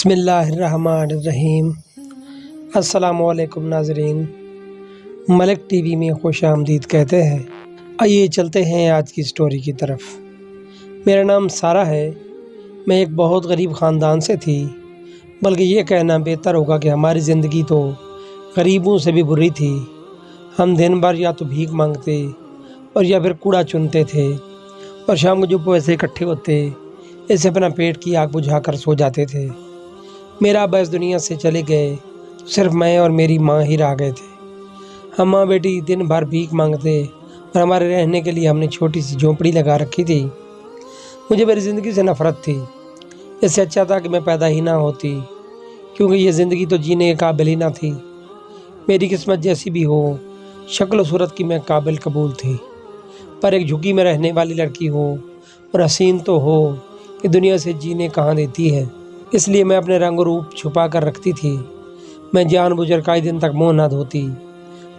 بسم اللہ الرحمن الرحیم۔ السلام علیکم ناظرین، ملک ٹی وی میں خوش آمدید کہتے ہیں۔ آئیے چلتے ہیں آج کی سٹوری کی طرف۔ میرا نام سارہ ہے۔ میں ایک بہت غریب خاندان سے تھی، بلکہ یہ کہنا بہتر ہوگا کہ ہماری زندگی تو غریبوں سے بھی بری تھی۔ ہم دن بھر یا تو بھیک مانگتے اور یا پھر کوڑا چنتے تھے، اور شام کو جو پیسے اکٹھے ہوتے اسے اپنا پیٹ کی آگ بجھا کر سو جاتے تھے۔ میرا ابا اس دنیا سے چلے گئے تو صرف میں اور میری ماں ہی رہ گئے تھے۔ ہم ماں بیٹی دن بھر بھیک مانگتے اور ہمارے رہنے کے لیے ہم نے چھوٹی سی جھونپڑی لگا رکھی تھی۔ مجھے میری زندگی سے نفرت تھی۔ اس سے اچھا تھا کہ میں پیدا ہی نہ ہوتی، کیونکہ یہ زندگی تو جینے کے قابل ہی نہ تھی۔ میری قسمت جیسی بھی ہو، شکل و صورت کی میں قابل قبول تھی، پر ایک جھگی میں رہنے والی لڑکی ہو اور حسین تو ہو کہ دنیا سے جینے کہاں دیتی ہے۔ اس لیے میں اپنے رنگ و روپ چھپا کر رکھتی تھی۔ میں جان بوجھ کر کئی دن تک منہ نہ دھوتی،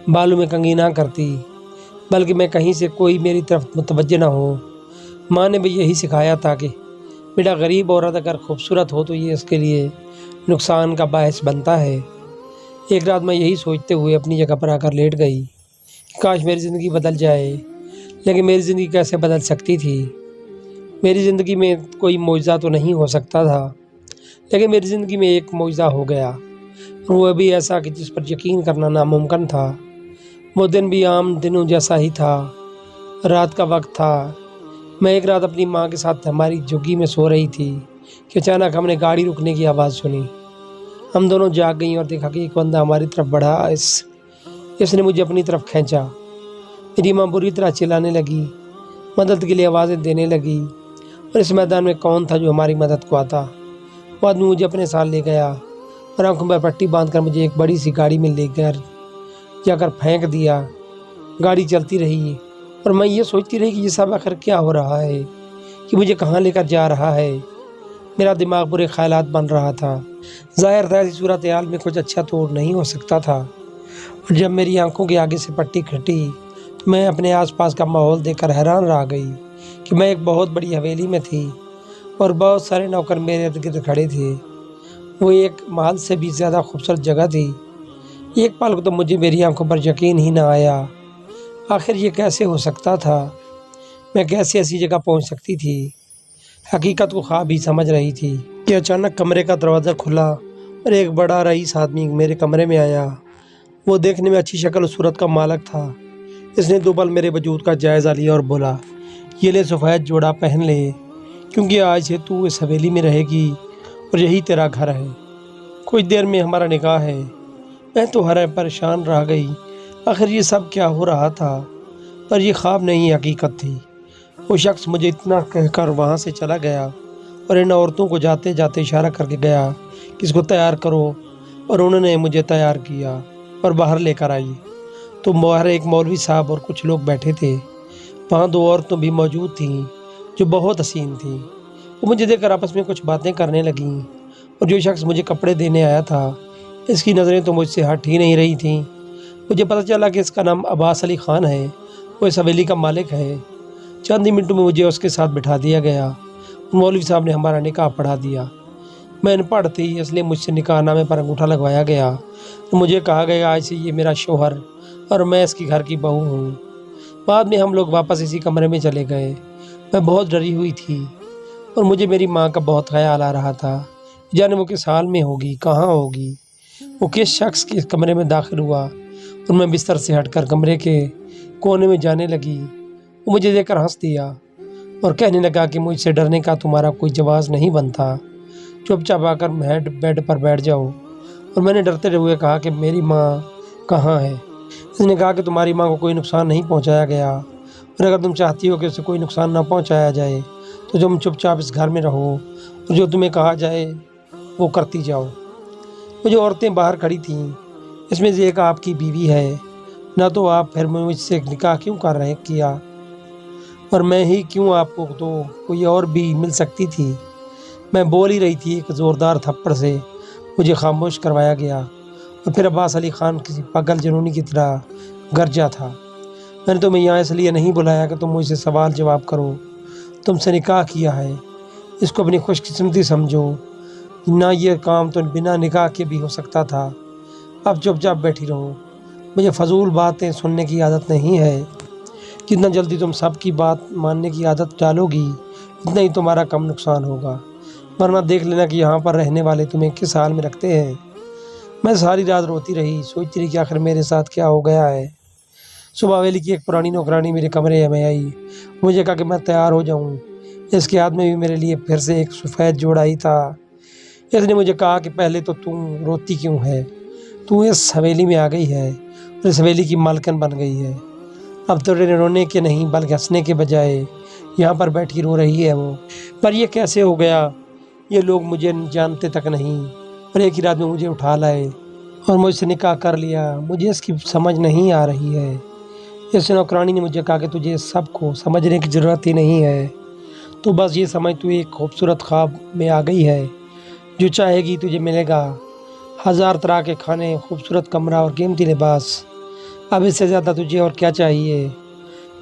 بالوں میں کنگھی نہ کرتی، بلکہ میں کہیں سے کوئی میری طرف متوجہ نہ ہو۔ ماں نے بھی یہی سکھایا تھا کہ بیٹا غریب عورت اگر خوبصورت ہو تو یہ اس کے لیے نقصان کا باعث بنتا ہے۔ ایک رات میں یہی سوچتے ہوئے اپنی جگہ پر آ کر لیٹ گئی کہ کاش میری زندگی بدل جائے، لیکن میری زندگی کیسے بدل سکتی تھی؟ میری زندگی میں کوئی معجزہ تو نہیں ہو سکتا تھا، لیکن میری زندگی میں ایک معجزہ ہو گیا، اور وہ بھی ایسا کہ جس پر یقین کرنا ناممکن تھا۔ وہ دن بھی عام دنوں جیسا ہی تھا۔ رات کا وقت تھا۔ میں ایک رات اپنی ماں کے ساتھ ہماری جھگی میں سو رہی تھی کہ اچانک ہم نے گاڑی رکنے کی آواز سنی۔ ہم دونوں جاگ گئیں اور دیکھا کہ ایک بندہ ہماری طرف بڑھا۔ اس نے مجھے اپنی طرف کھینچا۔ میری ماں بری طرح چلانے لگی، مدد کے لیے آوازیں دینے لگی، اور اس میدان میں کون تھا جو ہماری مدد کو آتا؟ وہ آدمی مجھے اپنے ساتھ لے گیا اور آنکھوں میں پٹی باندھ کر مجھے ایک بڑی سی گاڑی میں لے کر جا کر پھینک دیا۔ گاڑی چلتی رہی اور میں یہ سوچتی رہی کہ یہ سب آخر کیا ہو رہا ہے، کہ مجھے کہاں لے کر جا رہا ہے۔ میرا دماغ برے خیالات بن رہا تھا۔ ظاہر تھا ایسی صورتحال میں کچھ اچھا تو نہیں ہو سکتا تھا، اور جب میری آنکھوں کے آگے سے پٹی کھٹی تو میں اپنے آس پاس کا ماحول دیکھ کر حیران رہ گئی کہ میں ایک بہت بڑی حویلی میں تھی اور بہت سارے نوکر میرے ارد گرد کھڑے تھے۔ وہ ایک محل سے بھی زیادہ خوبصورت جگہ تھی۔ ایک پل کو تو مجھے میری آنکھوں پر یقین ہی نہ آیا۔ آخر یہ کیسے ہو سکتا تھا؟ میں کیسے ایسی جگہ پہنچ سکتی تھی؟ حقیقت کو خواب ہی سمجھ رہی تھی کہ اچانک کمرے کا دروازہ کھلا اور ایک بڑا رئیس آدمی میرے کمرے میں آیا۔ وہ دیکھنے میں اچھی شکل و صورت کا مالک تھا۔ اس نے 2 پل میرے وجود کا جائزہ لیا اور بولا، یہ لے سفید جوڑا پہن لے، کیونکہ آج سے تو اس حویلی میں رہے گی اور یہی تیرا گھر ہے۔ کچھ دیر میں ہمارا نکاح ہے۔ میں تو ہر پریشان رہ گئی، آخر یہ سب کیا ہو رہا تھا؟ پر یہ خواب نہیں حقیقت تھی۔ وہ شخص مجھے اتنا کہہ کر وہاں سے چلا گیا اور ان عورتوں کو جاتے جاتے اشارہ کر کے گیا کہ اس کو تیار کرو، اور انہوں نے مجھے تیار کیا اور باہر لے کر آئی تو باہر ایک مولوی صاحب اور کچھ لوگ بیٹھے تھے۔ وہاں 2 عورتیں بھی موجود تھیں جو بہت حسین تھیں۔ وہ مجھے دیکھ کر آپس میں کچھ باتیں کرنے لگیں، اور جو شخص مجھے کپڑے دینے آیا تھا اس کی نظریں تو مجھ سے ہٹ ہی نہیں رہی تھیں۔ مجھے پتہ چلا کہ اس کا نام عباس علی خان ہے، وہ اس حویلی کا مالک ہے۔ چند ہی منٹوں میں مجھے اس کے ساتھ بٹھا دیا گیا۔ مولوی صاحب نے ہمارا نکاح پڑھا دیا۔ میں ان پڑھ تھی، اس لیے مجھ سے نکاح نامے پر انگوٹھا لگوایا گیا۔ مجھے کہا گیا آج سے یہ میرا شوہر اور میں اس کی گھر کی بہو ہوں۔ بعد میں ہم لوگ واپس اسی کمرے میں چلے گئے۔ میں بہت ڈری ہوئی تھی اور مجھے میری ماں کا بہت خیال آ رہا تھا، جانے وہ کس حال میں ہوگی، کہاں ہوگی۔ وہ کس شخص کے کمرے میں داخل ہوا اور میں بستر سے ہٹ کر کمرے کے کونے میں جانے لگی۔ وہ مجھے دیکھ کر ہنس دیا اور کہنے لگا کہ مجھ سے ڈرنے کا تمہارا کوئی جواز نہیں بنتا، چپ چاپ آ کر بیڈ پر بیٹھ جاؤ۔ اور میں نے ڈرتے ہوئے کہا کہ میری ماں کہاں ہے؟ اس نے کہا کہ تمہاری ماں کو کوئی نقصان نہیں پہنچایا گیا، اور اگر تم چاہتی ہو کہ اسے کوئی نقصان نہ پہنچایا جائے تو تم چپ چاپ اس گھر میں رہو اور جو تمہیں کہا جائے وہ کرتی جاؤ۔ وہ جو عورتیں باہر کھڑی تھیں اس میں سے ایک آپ کی بیوی ہے، نہ تو آپ پھر مجھ سے نکاح کیوں کیا، اور میں ہی کیوں؟ آپ کو تو کوئی اور بھی مل سکتی تھی۔ میں بول ہی رہی تھی، ایک زوردار تھپڑ سے مجھے خاموش کروایا گیا، اور پھر عباس علی خان کسی پاگل جنونی کی طرح گرجا تھا، میں نے تمہیں یہاں اس لیے نہیں بلایا کہ تم مجھ سے سوال جواب کرو، تم سے نکاح کیا ہے، اس کو اپنی خوش قسمتی سمجھو۔ نہ یہ کام تو بنا نکاح کے بھی ہو سکتا تھا۔ اب چپ چاپ بیٹھی رہو، مجھے فضول باتیں سننے کی عادت نہیں ہے۔ جتنا جلدی تم سب کی بات ماننے کی عادت ڈالو گی اتنا ہی تمہارا کم نقصان ہوگا، ورنہ دیکھ لینا کہ یہاں پر رہنے والے تمہیں کس حال میں رکھتے ہیں۔ میں ساری رات روتی رہی، سوچتی رہی کہ آخر میرے ساتھ کیا ہو گیا ہے۔ صبح حویلی کی ایک پرانی نوکرانی میرے کمرے میں آئی، مجھے کہا کہ میں تیار ہو جاؤں۔ اس کے ہاتھ میں بھی میرے لیے پھر سے ایک سفید جوڑا ہی تھا۔ اس نے مجھے کہا کہ پہلے تو تم روتی کیوں ہے؟ تو اس حویلی میں آ گئی ہے اور اس حویلی کی مالکن بن گئی ہے۔ اب تو رونے کے نہیں بلکہ ہنسنے کے بجائے یہاں پر بیٹھی رو رہی ہے وہ۔ پر یہ کیسے ہو گیا؟ یہ لوگ مجھے جانتے تک نہیں اور ایک ہی رات میں مجھے اٹھا لائے اور مجھ سے نکاح کر لیا۔ مجھے اس کی سمجھ نہیں آ رہی ہے۔ اس نوکرانی نے مجھے کہا کہ تجھے سب کو سمجھنے کی ضرورت ہی نہیں ہے، تو بس یہ سمجھ تو ایک خوبصورت خواب میں آ گئی ہے، جو چاہے گی تجھے ملے گا، 1000 طرح کے کھانے، خوبصورت کمرہ اور قیمتی لباس۔ اب اس سے زیادہ تجھے اور کیا چاہیے؟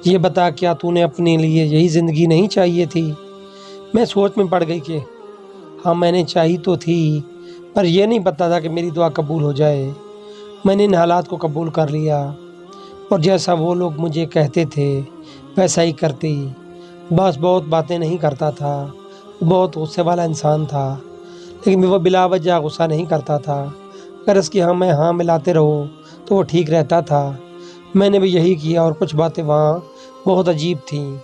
یہ بتا، کیا تو نے اپنے لیے یہی زندگی نہیں چاہیے تھی؟ میں سوچ میں پڑ گئی کہ ہاں میں نے چاہی تو تھی، پر یہ نہیں پتا تھا کہ میری دعا قبول ہو جائے۔ میں نے ان حالات کو قبول کر لیا اور جیسا وہ لوگ مجھے کہتے تھے ویسا ہی کرتی۔ بس بہت باتیں نہیں کرتا تھا، بہت غصے والا انسان تھا، لیکن وہ بلا وجہ غصہ نہیں کرتا تھا۔ اگر اس کی میں ہاں ملاتے رہو تو وہ ٹھیک رہتا تھا۔ میں نے بھی یہی کیا اور کچھ باتیں وہاں بہت عجیب تھیں۔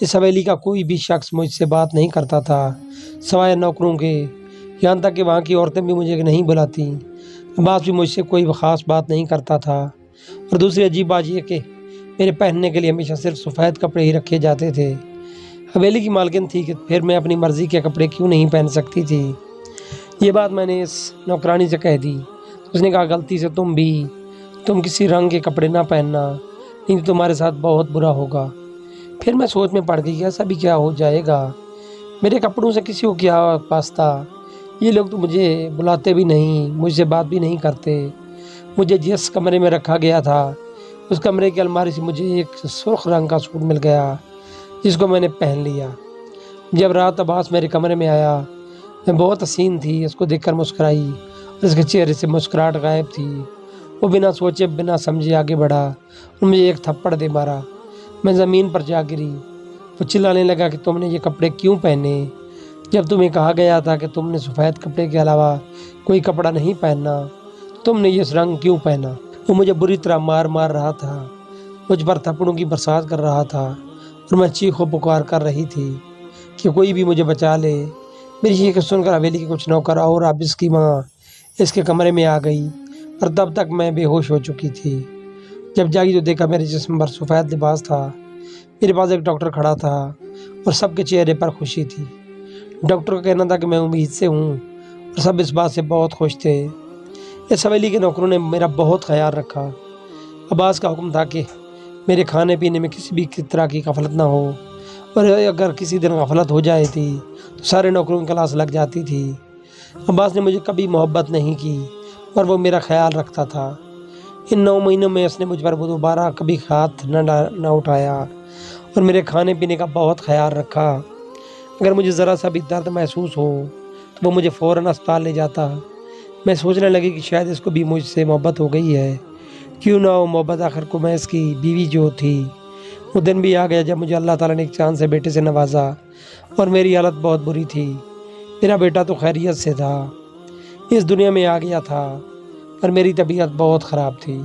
اس حویلی کا کوئی بھی شخص مجھ سے بات نہیں کرتا تھا سوائے نوکروں کے، یہاں تک کہ وہاں کی عورتیں بھی مجھے نہیں بلاتیں۔ عباس بھی مجھ سے کوئی خاص بات نہیں کرتا تھا۔ اور دوسری عجیب بات یہ کہ میرے پہننے کے لیے ہمیشہ صرف سفید کپڑے ہی رکھے جاتے تھے۔ حویلی کی مالکن تھی کہ پھر میں اپنی مرضی کے کپڑے کیوں نہیں پہن سکتی تھی؟ یہ بات میں نے اس نوکرانی سے کہہ دی۔ اس نے کہا غلطی سے تم کسی رنگ کے کپڑے نہ پہننا، نہیں تو تمہارے ساتھ بہت برا ہوگا۔ پھر میں سوچ میں پڑ گئی کہ ایسا بھی کیا ہو جائے گا؟ میرے کپڑوں سے کسی کو کیا واسطہ؟ یہ لوگ تو مجھے بلاتے بھی نہیں، مجھ سے بات بھی نہیں کرتے۔ مجھے جس کمرے میں رکھا گیا تھا اس کمرے کی الماری سے مجھے ایک سرخ رنگ کا سوٹ مل گیا جس کو میں نے پہن لیا۔ جب رات عباس میرے کمرے میں آیا، میں بہت حسین تھی، اس کو دیکھ کر مسکرائی اور اس کے چہرے سے مسکراہٹ غائب تھی۔ وہ بنا سوچے بنا سمجھے آگے بڑھا اور مجھے ایک تھپڑ دے مارا۔ میں زمین پر جا گری۔ وہ چلانے لگا کہ تم نے یہ کپڑے کیوں پہنے؟ جب تمہیں کہا گیا تھا کہ تم نے سفید کپڑے کے علاوہ کوئی کپڑا نہیں پہننا، تم نے یہ رنگ کیوں پہنا؟ وہ مجھے بری طرح مار رہا تھا، مجھ پر تھپڑوں کی برسات کر رہا تھا اور میں چیخ و پکار کر رہی تھی کہ کوئی بھی مجھے بچا لے۔ میری چیخ سن کر حویلی کے کچھ نوکر اور اب اس کی ماں اس کے کمرے میں آ گئی، اور تب تک میں بے ہوش ہو چکی تھی۔ جب جاگی تو دیکھا میرے جسم پر سفید لباس تھا۔ میرے پاس ایک ڈاکٹر کھڑا تھا اور سب کے چہرے پر خوشی تھی۔ ڈاکٹر کا کہنا تھا کہ میں امید سے ہوں اور سب اس بات سے بہت خوش تھے۔ اس حویلی کے نوکروں نے میرا بہت خیال رکھا۔ عباس کا حکم تھا کہ میرے کھانے پینے میں کسی بھی طرح کی غفلت نہ ہو، اور اگر کسی دن غفلت ہو جائے تھی تو سارے نوکروں کی کلاس لگ جاتی تھی۔ عباس نے مجھے کبھی محبت نہیں کی اور وہ میرا خیال رکھتا تھا۔ ان 9 مہینوں میں اس نے مجھ پر دوبارہ کبھی ہاتھ نہ اٹھایا اور میرے کھانے پینے کا بہت خیال رکھا۔ اگر مجھے ذرا سا بھی درد محسوس ہو تو وہ مجھے فوراً اسپتال لے جاتا۔ میں سوچنے لگی کہ شاید اس کو بھی مجھ سے محبت ہو گئی ہے، کیوں نہ ہو محبت، آخر کو میں اس کی بیوی جو تھی۔ وہ دن بھی آ گیا جب مجھے اللہ تعالیٰ نے ایک چاند سے بیٹے سے نوازا اور میری حالت بہت بری تھی۔ میرا بیٹا تو خیریت سے تھا، اس دنیا میں آ گیا تھا، پر میری طبیعت بہت خراب تھی۔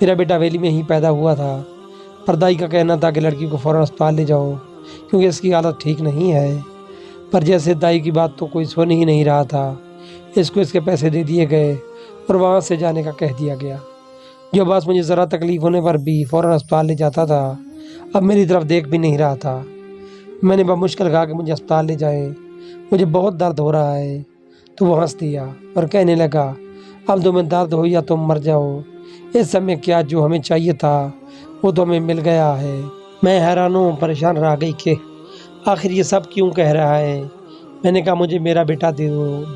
میرا بیٹا حویلی میں ہی پیدا ہوا تھا، پر دائی کا کہنا تھا کہ لڑکی کو فوراً اسپتال لے جاؤ کیونکہ اس کی حالت ٹھیک نہیں ہے۔ پر جیسے دائی کی بات تو کوئی سن ہی نہیں رہا تھا، اس کو اس کے پیسے دے دیے گئے اور وہاں سے جانے کا کہہ دیا گیا۔ جو بس مجھے ذرا تکلیف ہونے پر بھی فوراً اسپتال لے جاتا تھا، اب میری طرف دیکھ بھی نہیں رہا تھا۔ میں نے بمشکل کہا کہ مجھے اسپتال لے جائیں، مجھے بہت درد ہو رہا ہے، تو وہ ہنس دیا اور کہنے لگا اب تمہیں درد ہو یا تم مر جاؤ، اس سمے کیا جو ہمیں چاہیے تھا وہ تو ہمیں مل گیا ہے۔ میں حیران و پریشان رہ گئی کہ آخر یہ سب کیوں کہہ رہا ہے۔ میں نے کہا مجھے میرا بیٹا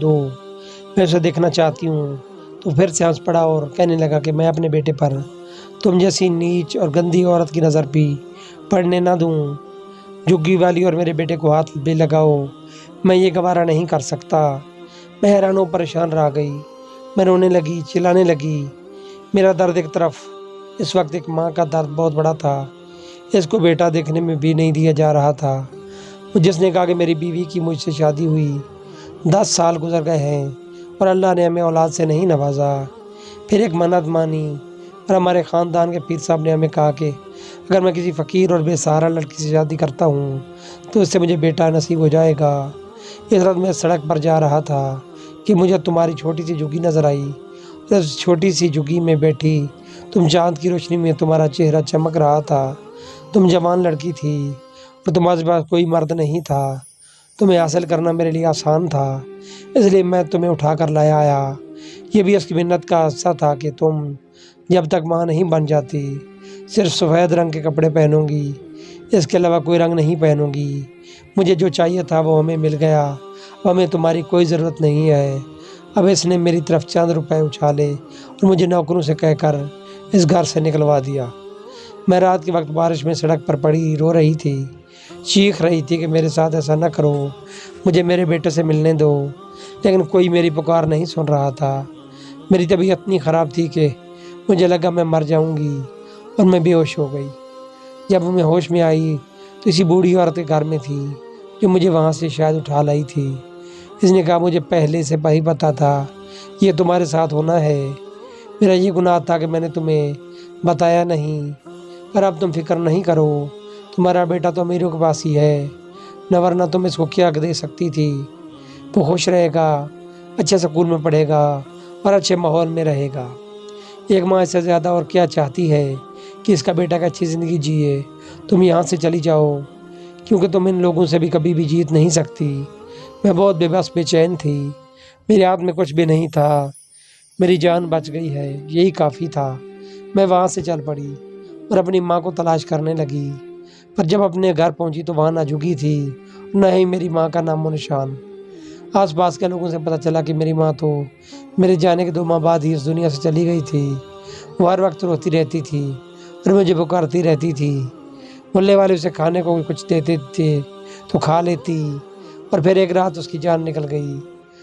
دو، میں اسے دیکھنا چاہتی ہوں۔ تو پھر سے ہنس پڑا اور کہنے لگا کہ میں اپنے بیٹے پر تم جیسی نیچ اور گندی عورت کی نظر بھی پڑنے نہ دوں۔ جھگی والی اور میرے بیٹے کو ہاتھ بھی لگاؤ، میں یہ گوارا نہیں کر سکتا۔ میں حیران و پریشان رہ گئی۔ میں رونے لگی، چلانے لگی۔ میرا درد ایک طرف، اس وقت ایک ماں کا درد بہت بڑا تھا۔ اس کو بیٹا دیکھنے میں بھی نہیں دیا جا رہا تھا۔ جس نے کہا کہ میری بیوی کی مجھ سے شادی ہوئی 10 سال گزر گئے ہیں اور اللہ نے ہمیں اولاد سے نہیں نوازا۔ پھر ایک منت مانی اور ہمارے خاندان کے پیر صاحب نے ہمیں کہا کہ اگر میں کسی فقیر اور بے سہارا لڑکی سے شادی کرتا ہوں تو اس سے مجھے بیٹا نصیب ہو جائے گا۔ اس رات میں سڑک پر جا رہا تھا کہ مجھے تمہاری چھوٹی سی جھگی نظر آئی۔ اس چھوٹی سی جھگی میں بیٹھی تم چاند کی روشنی میں، تمہارا چہرہ چمک رہا تھا۔ تم جوان لڑکی تھی اور تمہارے پاس کوئی مرد نہیں تھا۔ تمہیں حاصل کرنا میرے لیے آسان تھا، اس لیے میں تمہیں اٹھا کر لایا آیا۔ یہ بھی اس کی منت کا حصہ تھا کہ تم جب تک ماں نہیں بن جاتی صرف سفید رنگ کے کپڑے پہنوں گی، اس کے علاوہ کوئی رنگ نہیں پہنوں گی۔ مجھے جو چاہیے تھا وہ ہمیں مل گیا، اب ہمیں تمہاری کوئی ضرورت نہیں ہے۔ اب اس نے میری طرف چند روپے اچھالے اور مجھے نوکروں سے کہہ کر اس گھر سے نکلوا دیا۔ میں رات کے وقت بارش میں سڑک پر پڑی رو رہی تھی، چیخ رہی تھی کہ میرے ساتھ ایسا نہ کرو، مجھے میرے بیٹے سے ملنے دو، لیکن کوئی میری پکار نہیں سن رہا تھا۔ میری طبیعت اتنی خراب تھی کہ مجھے لگا میں مر جاؤں گی اور میں بے ہوش ہو گئی۔ جب میں ہوش میں آئی تو اسی بوڑھی عورت کے گھر میں تھی جو مجھے وہاں سے شاید اٹھا لائی تھی۔ اس نے کہا مجھے پہلے سے ہی پتہ تھا یہ تمہارے ساتھ ہونا ہے، میرا یہ گناہ تھا کہ میں نے تمہیں بتایا نہیں، پر اب تم فکر نہیں کرو، تمہارا بیٹا تو امیروں کے پاس ہی ہے، نہ ورنہ تم اس کو کیا دے سکتی تھی۔ وہ خوش رہے گا، اچھے سکول میں پڑھے گا اور اچھے ماحول میں رہے گا۔ ایک ماں اس سے زیادہ اور کیا چاہتی ہے کہ اس کا بیٹا کا اچھی زندگی جیے۔ تم یہاں سے چلی جاؤ کیونکہ تم ان لوگوں سے بھی کبھی بھی جیت نہیں سکتی۔ میں بہت بے بس بے چین تھی، میرے ہاتھ میں کچھ بھی نہیں تھا، میری جان بچ گئی ہے یہی کافی تھا۔ میں وہاں سے چل پڑی اور اپنی ماں کو تلاش کرنے لگی، پر جب اپنے گھر پہنچی تو وہاں نہ جھگی تھی نہ ہی میری ماں کا نام و نشان۔ آس پاس کے لوگوں سے پتہ چلا کہ میری ماں تو میرے جانے کے 2 ماہ بعد ہی اس دنیا سے چلی گئی تھی۔ وہ ہر وقت روتی رہتی تھی اور مجھے پکارتی رہتی تھی۔ محلے والے اسے کھانے کو کچھ دیتے تھے تو کھا لیتی، اور پھر ایک رات اس کی جان نکل گئی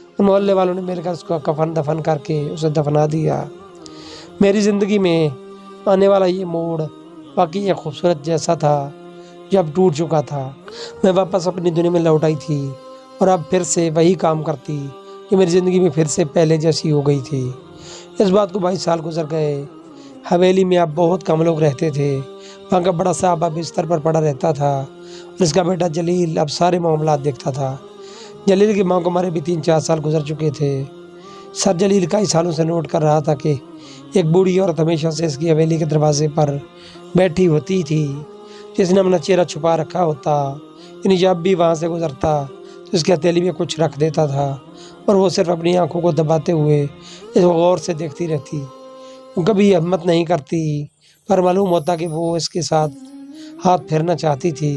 اور محلے والوں نے مل کر اس کو کفن دفن کر کے اسے دفنا دیا۔ میری زندگی میں آنے والا یہ موڑ واقعی ایک خوبصورت جیسا تھا جو اب ٹوٹ چکا تھا۔ میں واپس اپنی دنیا میں لوٹ آئی تھی اور اب پھر سے وہی کام کرتی کہ میری زندگی میں پھر سے پہلے جیسی ہو گئی تھی۔ اس بات کو 22 سال گزر گئے۔ حویلی میں اب بہت کم لوگ رہتے تھے۔ وہاں کا بڑا صاحب بستر پر پڑا رہتا تھا اور اس کا بیٹا جلیل اب سارے معاملات دیکھتا تھا۔ جلیل کی ماں کو ہمارے بھی 3-4 سال گزر چکے تھے۔ سر جلیل کئی سالوں سے نوٹ کر رہا تھا کہ ایک بوڑھی عورت ہمیشہ سے اس کی حویلی کے دروازے پر بیٹھی ہوتی تھی، جس نے اپنا چہرہ چھپا رکھا ہوتا، یعنی جب بھی وہاں سے گزرتا تو اس کے ہتھیلی میں کچھ رکھ دیتا تھا اور وہ صرف اپنی آنکھوں کو دباتے ہوئے اس کو غور سے دیکھتی رہتی۔ وہ کبھی ہمت نہیں کرتی، پر معلوم ہوتا کہ وہ اس کے ساتھ ہاتھ پھیرنا چاہتی تھی۔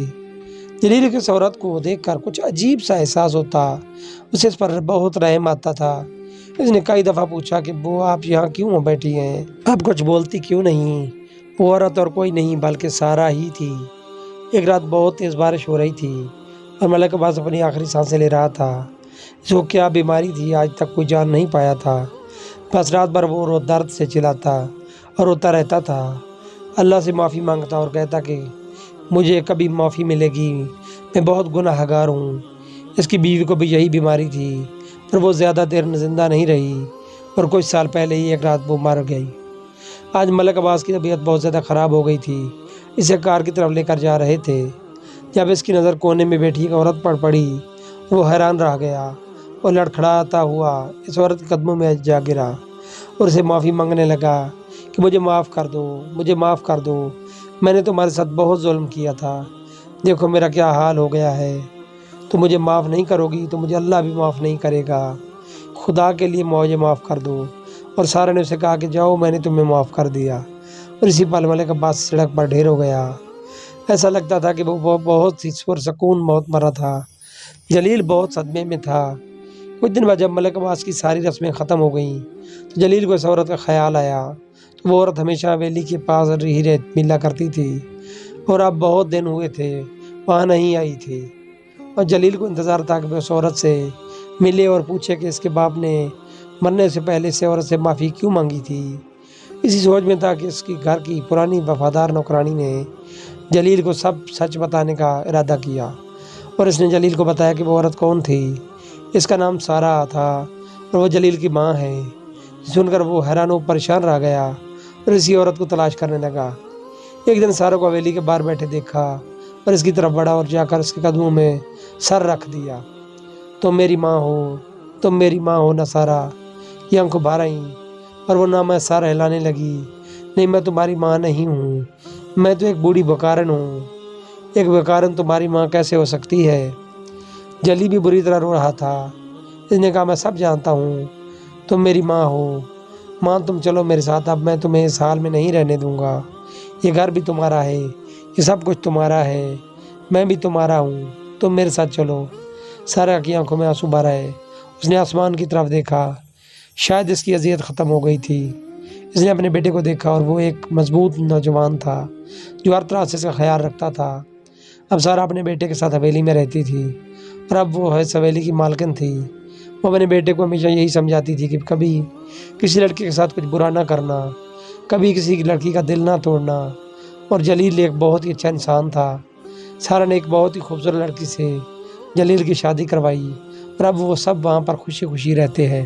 جلیل کی اس عورت کو دیکھ کر کچھ عجیب سا احساس ہوتا، اسے اس پر بہت رحم آتا تھا۔ اس نے کئی دفعہ پوچھا کہ وہ آپ یہاں کیوں بیٹھی ہیں، آپ کچھ بولتی کیوں نہیں؟ وہ عورت اور کوئی نہیں بلکہ سارا ہی تھی۔ ایک رات بہت تیز بارش ہو رہی تھی اور ملک عباس اپنی آخری سانسیں لے رہا تھا۔ اس کو کیا بیماری تھی آج تک کوئی جان نہیں پایا تھا، بس رات بھر وہ درد سے چلاتا اور روتا رہتا تھا، اللہ سے معافی مانگتا اور کہتا کہ مجھے کبھی معافی ملے گی، میں بہت گناہ گار ہوں۔ اس کی بیوی کو بھی یہی بیماری تھی، پر وہ زیادہ دیر زندہ نہیں رہی اور کچھ سال پہلے ہی ایک رات وہ مر گئی۔ آج ملک عباس کی طبیعت بہت زیادہ خراب ہو گئی تھی۔ اسے کار کی طرف لے کر جا رہے تھے جب اس کی نظر کونے میں بیٹھی ایک عورت پر پڑی۔ وہ حیران رہ گیا اور لڑکھڑاتا ہوا اس عورت کے قدموں میں جا گرا اور اسے معافی مانگنے لگا کہ مجھے معاف کر دو، مجھے معاف کر دو، میں نے تمہارے ساتھ بہت ظلم کیا تھا، دیکھو میرا کیا حال ہو گیا ہے، تم مجھے معاف نہیں کرو گی تو مجھے اللہ بھی معاف نہیں کرے گا، خدا کے لیے مجھے معاف کر دو۔ اور سارے نے اسے کہا کہ جاؤ میں نے تمہیں معاف کر دیا، اور اسی پل ملک عباس سڑک پر ڈھیر ہو گیا۔ ایسا لگتا تھا کہ وہ بہت ہی پرسکون موت مرا تھا۔ جلیل بہت صدمے میں تھا۔ کچھ دن بعد جب ملک عباس کی ساری رسمیں ختم ہو گئیں تو جلیل کو اس عورت کا خیال آیا۔ تو وہ عورت ہمیشہ حویلی کے پاس ہی ملا کرتی تھی اور اب بہت دن ہوئے تھے وہاں نہیں آئی تھی، اور جلیل کو انتظار تھا کہ وہ اس عورت سے ملے اور پوچھے کہ اس کے باپ نے مرنے سے پہلے سے عورت سے معافی کیوں مانگی تھی۔ اسی سوچ میں تھا کہ اس کی گھر کی پرانی وفادار نوکرانی نے جلیل کو سب سچ بتانے کا ارادہ کیا، اور اس نے جلیل کو بتایا کہ وہ عورت کون تھی۔ اس کا نام سارہ تھا اور وہ جلیل کی ماں ہے۔ سن کر وہ حیران و پریشان رہ گیا اور اسی عورت کو تلاش کرنے لگا۔ ایک دن سارہ کو حویلی کے باہر بیٹھے دیکھا اور اس کی طرف بڑھا اور جا کر اس کے قدموں میں سر رکھ دیا۔ تم میری ماں ہو، تم میری ماں ہو نہ سارہ؟ یہ آنکھوں بھر آئیں اور وہ نہ سر ہلانے لگی۔ نہیں، میں تمہاری ماں نہیں ہوں، میں تو ایک بوڑھی بکارن ہوں۔ ایک بکارن تمہاری ماں کیسے ہو سکتی ہے؟ جلیل بھی بری طرح رو رہا تھا۔ اس نے کہا میں سب جانتا ہوں، تم میری ماں ہو۔ ماں تم چلو میرے ساتھ، اب میں تمہیں اس حال میں نہیں رہنے دوں گا۔ یہ گھر بھی تمہارا ہے، یہ سب کچھ تمہارا ہے، میں بھی تمہارا ہوں، تم میرے ساتھ چلو۔ سارہ کی آنکھوں میں آنسو بھر آئے۔ اس نے آسمان کی طرف دیکھا، شاید اس کی اذیت ختم ہو گئی تھی۔ اس نے اپنے بیٹے کو دیکھا اور وہ ایک مضبوط نوجوان تھا جو ہر طرح سے اس کا خیال رکھتا تھا۔ اب سارہ اپنے بیٹے کے ساتھ حویلی میں رہتی تھی اور اب وہ اس حویلی کی مالکن تھی۔ وہ اپنے بیٹے کو ہمیشہ یہی سمجھاتی تھی کہ کبھی کسی لڑکی کے ساتھ کچھ برا نہ کرنا، کبھی کسی لڑکی کا دل نہ توڑنا۔ اور جلیل ایک بہت ہی اچھا انسان تھا۔ سارہ نے ایک بہت ہی خوبصورت لڑکی سے جلیل کی شادی کروائی اور اب وہ سب وہاں پر خوشی خوشی رہتے ہیں۔